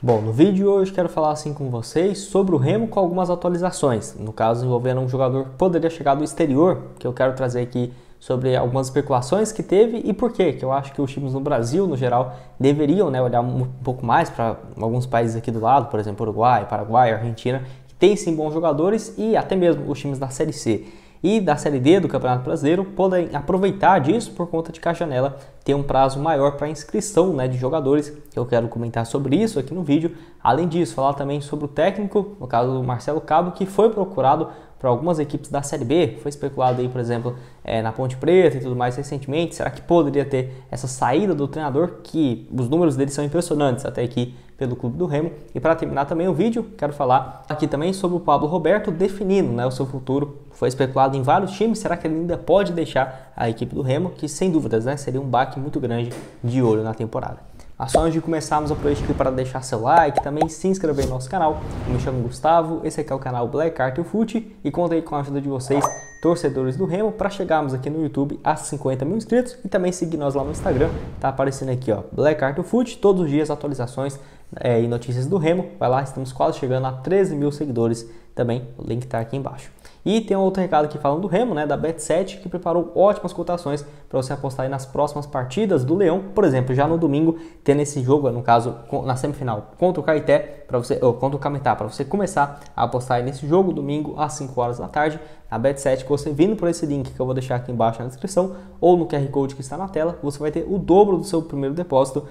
Bom, no vídeo de hoje quero falar assim com vocês sobre o Remo com algumas atualizações, no caso envolvendo um jogador que poderia chegar do exterior, que eu quero trazer aqui sobre algumas especulações que teve e por quê, que eu acho que os times no Brasil, no geral, deveriam olhar um pouco mais para alguns países aqui do lado, por exemplo, Uruguai, Paraguai, Argentina, que tem sim bons jogadores e até mesmo os times da Série C e da Série D do Campeonato Brasileiro podem aproveitar disso por conta de que a janela tem um prazo maior para inscrição de jogadores, que eu quero comentar sobre isso aqui no vídeo. Além disso, falar também sobre o técnico, no caso do Marcelo Cabo, que foi procurado por algumas equipes da Série B, foi especulado aí, por exemplo, na Ponte Preta e tudo mais recentemente. Será que poderia ter essa saída do treinador, que os números dele são impressionantes até aqui pelo Clube do Remo? E para terminar também o vídeo, quero falar aqui também sobre o Pablo Roberto definindo o seu futuro. Foi especulado em vários times, será que ele ainda pode deixar a equipe do Remo? Que sem dúvidas seria um baque muito grande de olho na temporada. Mas só antes de começarmos, aproveite aqui para deixar seu like, também se inscrever no nosso canal. Eu me chamo Gustavo, esse aqui é o canal Black Arthur Foot e conto aí com a ajuda de vocês, torcedores do Remo, para chegarmos aqui no YouTube a 50 mil inscritos e também seguir nós lá no Instagram. Tá aparecendo aqui, ó, Black Arthur Foot, todos os dias atualizações e notícias do Remo. Vai lá, estamos quase chegando a 13 mil seguidores também, o link tá aqui embaixo. E tem um outro recado aqui falando do Remo, da Bet7, que preparou ótimas cotações para você apostar aí nas próximas partidas do Leão. Por exemplo, já no domingo, tendo esse jogo, no caso, na semifinal, contra o Caeté, contra o Cametá, para você começar a apostar aí nesse jogo, domingo, às 5 horas da tarde. A Bet7, que você vindo por esse link que eu vou deixar aqui embaixo na descrição, ou no QR Code que está na tela, você vai ter o dobro do seu primeiro depósito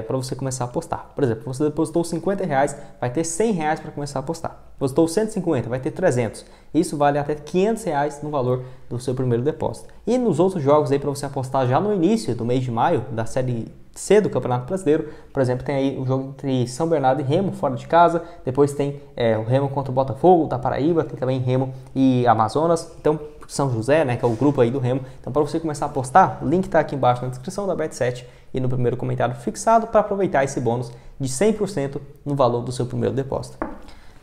para você começar a apostar. Por exemplo, você depositou R$50, vai ter R$100 para começar a apostar. Depositou 150, vai ter 300. Isso vale até R$500 no valor do seu primeiro depósito. E nos outros jogos aí para você apostar já no início do mês de maio, da Série C do Campeonato Brasileiro, por exemplo, tem aí o jogo entre São Bernardo e Remo, fora de casa. Depois tem o Remo contra o Botafogo da Paraíba, tem também Remo e Amazonas. Então, São José, que é o grupo aí do Remo. Então, para você começar a apostar, o link está aqui embaixo na descrição da Bet7 e no primeiro comentário fixado para aproveitar esse bônus de 100% no valor do seu primeiro depósito.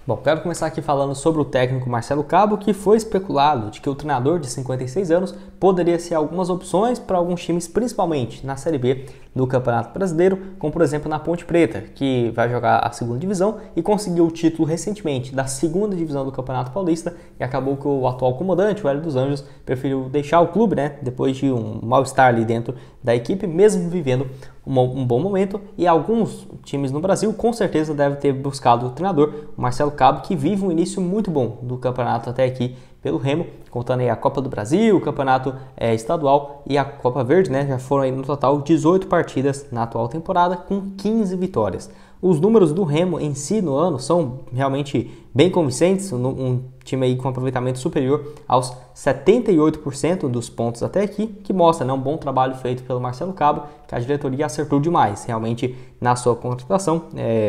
Bom, quero começar aqui falando sobre o técnico Marcelo Cabo, que foi especulado de que o treinador de 56 anos poderia ser algumas opções para alguns times, principalmente na Série B do Campeonato Brasileiro, como por exemplo na Ponte Preta, que vai jogar a segunda divisão e conseguiu o título recentemente da segunda divisão do Campeonato Paulista, e acabou que o atual comandante, o Hélio dos Anjos, preferiu deixar o clube, depois de um mal-estar ali dentro da equipe, mesmo vivendo um bom momento, e alguns times no Brasil com certeza devem ter buscado o treinador, o Marcelo Cabo, que vive um início muito bom do campeonato até aqui pelo Remo, contando aí a Copa do Brasil, o campeonato estadual e a Copa Verde, já foram aí no total 18 partidas na atual temporada com 15 vitórias. Os números do Remo em si no ano são realmente bem convincentes, um time aí com aproveitamento superior aos 78% dos pontos até aqui, que mostra um bom trabalho feito pelo Marcelo Cabo, que a diretoria acertou demais realmente na sua contratação.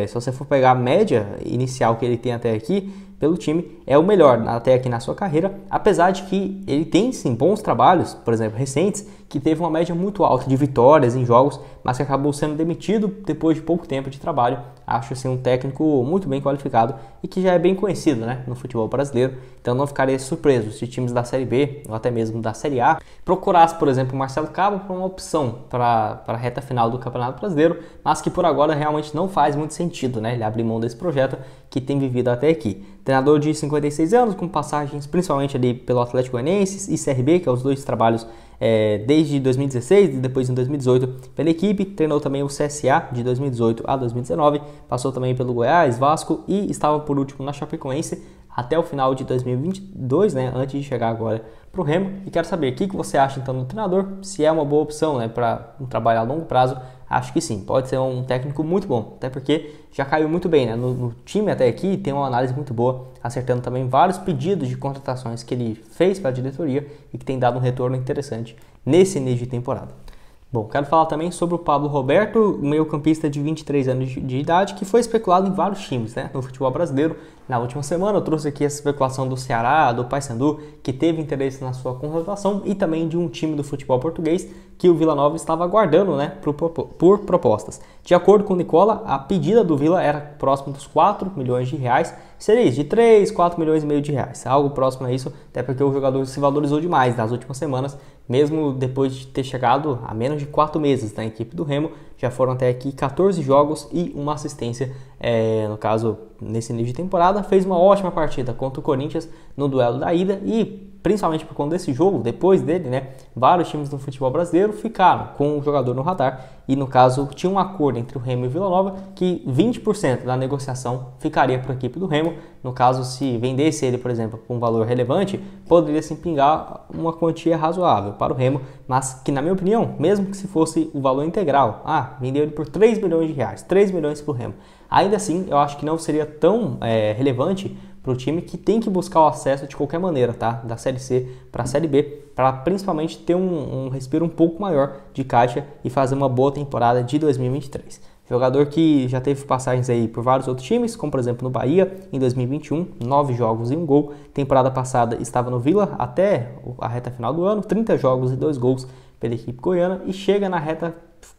Se você for pegar a média inicial que ele tem até aqui pelo time, é o melhor até aqui na sua carreira, apesar de que ele tem sim bons trabalhos, por exemplo, recentes, que teve uma média muito alta de vitórias em jogos, mas que acabou sendo demitido depois de pouco tempo de trabalho. Acho assim um técnico muito bem qualificado e que já é bem conhecido no futebol brasileiro, então não ficaria surpreso se times da Série B ou até mesmo da Série A procurassem, por exemplo, o Marcelo Cabo para uma opção para a reta final do Campeonato Brasileiro, mas que por agora realmente não faz muito sentido ele abrir mão desse projeto que tem vivido até aqui. Treinador de 56 anos, com passagens principalmente ali pelo Atlético Goianiense e CRB, que é os dois trabalhos desde 2016 e depois em 2018 pela equipe. Treinou também o CSA de 2018 a 2019, passou também pelo Goiás, Vasco e estava por último na Chapecoense até o final de 2022, antes de chegar agora para o Remo. E quero saber o que você acha então do treinador, se é uma boa opção para um trabalho a longo prazo. Acho que sim, pode ser um técnico muito bom, até porque já caiu muito bem no time até aqui, tem uma análise muito boa, acertando também vários pedidos de contratações que ele fez para a diretoria e que tem dado um retorno interessante nesse início de temporada. Bom, quero falar também sobre o Pablo Roberto, meio-campista de 23 anos de idade, que foi especulado em vários times no futebol brasileiro. Na última semana eu trouxe aqui essa especulação do Ceará, do Paysandu, que teve interesse na sua contratação, e também de um time do futebol português que o Vila Nova estava aguardando por propostas. De acordo com o Nicola, a pedida do Vila era próximo dos 4 milhões de reais, seria isso, de 3, 4 milhões e meio de reais, algo próximo a isso, até porque o jogador se valorizou demais nas últimas semanas, mesmo depois de ter chegado a menos de 4 meses na equipe do Remo, já foram até aqui 14 jogos e uma assistência, no caso, nesse nível de temporada. Fez uma ótima partida contra o Corinthians no duelo da ida e, principalmente por conta desse jogo, depois dele, né, vários times do futebol brasileiro ficaram com o jogador no radar e, no caso, tinha um acordo entre o Remo e o Vila Nova que 20% da negociação ficaria para a equipe do Remo. No caso, se vendesse ele, por exemplo, com um valor relevante, poderia se pingar uma quantia razoável para o Remo, mas que, na minha opinião, mesmo que se fosse o valor integral, vendeu ele por 3 milhões de reais, 3 milhões para o Remo, ainda assim, eu acho que não seria tão relevante para o time que tem que buscar o acesso de qualquer maneira, tá? Da Série C para a Série B, para principalmente ter um respiro um pouco maior de caixa e fazer uma boa temporada de 2023. Jogador que já teve passagens aí por vários outros times, como por exemplo no Bahia em 2021, 9 jogos e 1 gol. Temporada passada estava no Vila até a reta final do ano, 30 jogos e 2 gols pela equipe goiana, e chega na reta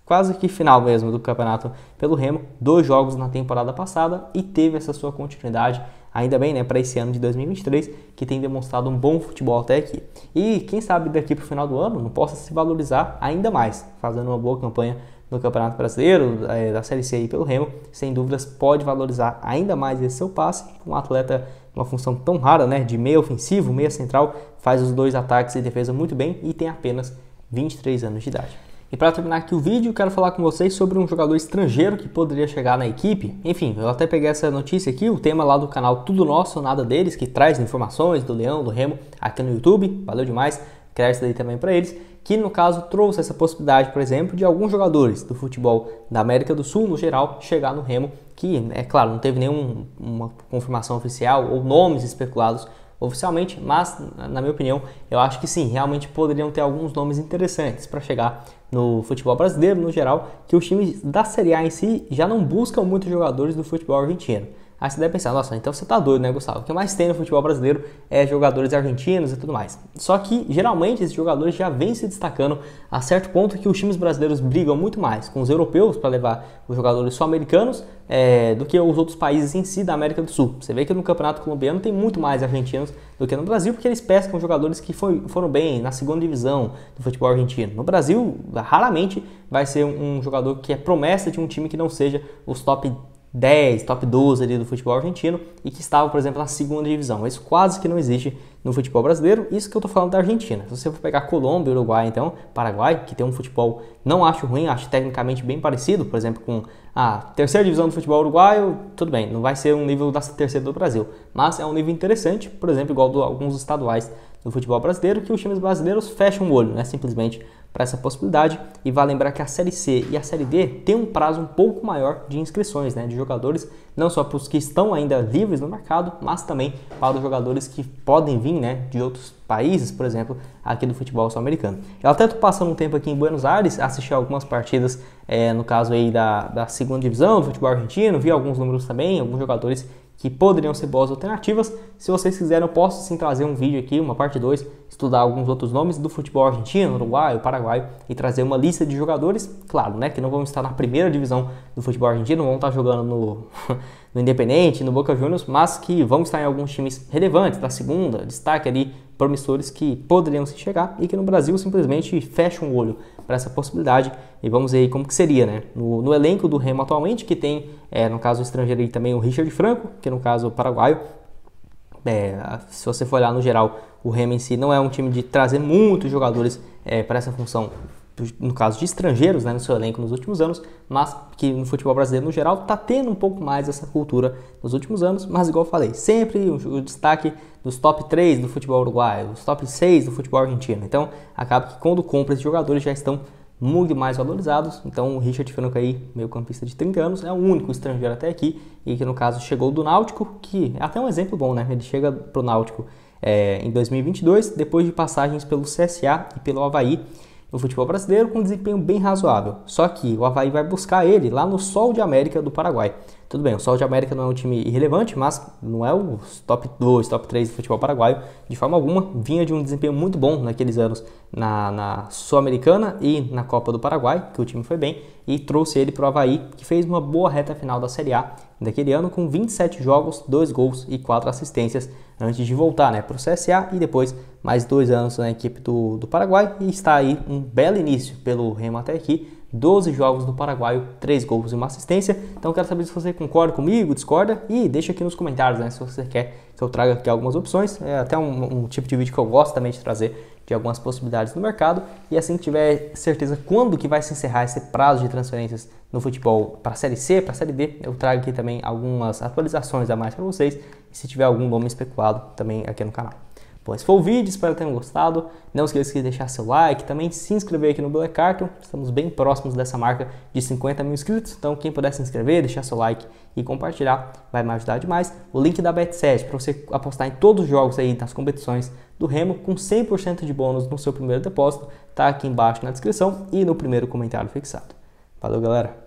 quase que final mesmo do campeonato pelo Remo, 2 jogos na temporada passada e teve essa sua continuidade, ainda bem, né, para esse ano de 2023, que tem demonstrado um bom futebol até aqui. E quem sabe daqui para o final do ano não possa se valorizar ainda mais, fazendo uma boa campanha no Campeonato Brasileiro, da Série C aí pelo Remo, sem dúvidas pode valorizar ainda mais esse seu passe. Um atleta, uma função tão rara, né, de meia ofensivo, meia central, faz os 2 ataques e defesa muito bem e tem apenas 23 anos de idade. E para terminar aqui o vídeo, quero falar com vocês sobre um jogador estrangeiro que poderia chegar na equipe. Enfim, eu até peguei essa notícia aqui, o tema lá do canal Tudo Nosso, Nada Deles, que traz informações do Leão, do Remo, aqui no YouTube. Valeu demais, crédito aí também para eles. Que no caso trouxe essa possibilidade, por exemplo, de alguns jogadores do futebol da América do Sul, no geral, chegar no Remo, que, é claro, não teve nenhuma confirmação oficial ou nomes especulados oficialmente, mas, na minha opinião, eu acho que sim, realmente poderiam ter alguns nomes interessantes para chegar no futebol brasileiro, no geral, que os times da Série A em si já não buscam muitos jogadores do futebol argentino. Aí você deve pensar, nossa, então você tá doido, né, Gustavo? O que mais tem no futebol brasileiro é jogadores argentinos e tudo mais. Só que, geralmente, esses jogadores já vêm se destacando a certo ponto que os times brasileiros brigam muito mais com os europeus para levar os jogadores sul-americanos do que os outros países em si da América do Sul. Você vê que no Campeonato Colombiano tem muito mais argentinos do que no Brasil, porque eles pescam jogadores que foram bem na segunda divisão do futebol argentino. No Brasil, raramente vai ser um jogador que é promessa de um time que não seja os top 10, top 12 ali do futebol argentino e que estava, por exemplo, na segunda divisão. Isso quase que não existe no futebol brasileiro. Isso que eu tô falando da Argentina. Se você for pegar Colômbia, Uruguai, então, Paraguai, que tem um futebol, não acho ruim, acho tecnicamente bem parecido, por exemplo, com a terceira divisão do futebol uruguaio, tudo bem, não vai ser um nível da terceira do Brasil, mas é um nível interessante, por exemplo, igual de alguns estaduais do futebol brasileiro, que os times brasileiros fecham o olho, né, simplesmente para essa possibilidade. E vale lembrar que a Série C e a Série D tem um prazo um pouco maior de inscrições, né, de jogadores, não só para os que estão ainda livres no mercado, mas também para os jogadores que podem vir, né, de outros países, por exemplo, aqui do futebol sul-americano. Eu até estou passando um tempo aqui em Buenos Aires, assisti algumas partidas, no caso aí da segunda divisão do futebol argentino, vi alguns números também, alguns jogadores que poderiam ser boas alternativas. Se vocês quiserem, eu posso sim trazer um vídeo aqui, uma parte 2, estudar alguns outros nomes do futebol argentino, uruguaio, paraguaio e trazer uma lista de jogadores, claro, né, que não vão estar na primeira divisão do futebol argentino, vão estar jogando no Independente, no Boca Juniors, mas que vão estar em alguns times relevantes da segunda, destaque ali, promissores que poderiam se chegar e que no Brasil simplesmente fecham o olho para essa possibilidade. E vamos ver aí como que seria, né? No elenco do Remo atualmente, que tem, no caso estrangeiro aí também o Richard Franco, que no caso paraguaio. Se você for olhar no geral, o Remo em si não é um time de trazer muitos jogadores para essa função, no caso de estrangeiros, né, no seu elenco nos últimos anos, mas que no futebol brasileiro no geral está tendo um pouco mais essa cultura nos últimos anos, mas igual eu falei, sempre o destaque dos top 3 do futebol uruguaio, os top 6 do futebol argentino. Então acaba que quando compra esses jogadores já estão muito mais valorizados. Então o Richard Franco aí, meio campista de 30 anos, é o único estrangeiro até aqui e que no caso chegou do Náutico, que é até um exemplo bom, né? Ele chega pro Náutico em 2022, depois de passagens pelo CSA e pelo Avaí no futebol brasileiro, com um desempenho bem razoável. Só que o Avaí vai buscar ele lá no Sol de América do Paraguai. Tudo bem, o Sol de América não é um time irrelevante, mas não é o top 2, top 3 do futebol paraguaio de forma alguma. Vinha de um desempenho muito bom naqueles anos na Sul-Americana e na Copa do Paraguai, que o time foi bem, e trouxe ele para o Avaí, que fez uma boa reta final da Série A daquele ano, com 27 jogos, 2 gols e 4 assistências, antes de voltar, né, para o CSA e depois mais 2 anos na equipe do Paraguai, e está aí um belo início pelo Remo até aqui. 12 jogos do paraguaio, 3 gols e uma assistência. Então quero saber se você concorda comigo, discorda, e deixa aqui nos comentários, né, se você quer que eu traga aqui algumas opções. É até um tipo de vídeo que eu gosto também de trazer, de algumas possibilidades no mercado. E assim que tiver certeza quando que vai se encerrar esse prazo de transferências no futebol para a Série C, para a Série D, eu trago aqui também algumas atualizações a mais para vocês, e se tiver algum nome especulado também aqui no canal. Bom, esse foi o vídeo, espero que tenham gostado. Não esqueça de deixar seu like, também se inscrever aqui no Black Carton. Estamos bem próximos dessa marca de 50 mil inscritos, então quem puder se inscrever, deixar seu like e compartilhar vai me ajudar demais. O link da Bet7 para você apostar em todos os jogos aí das competições do Remo com 100% de bônus no seu primeiro depósito tá aqui embaixo na descrição e no primeiro comentário fixado. Valeu, galera!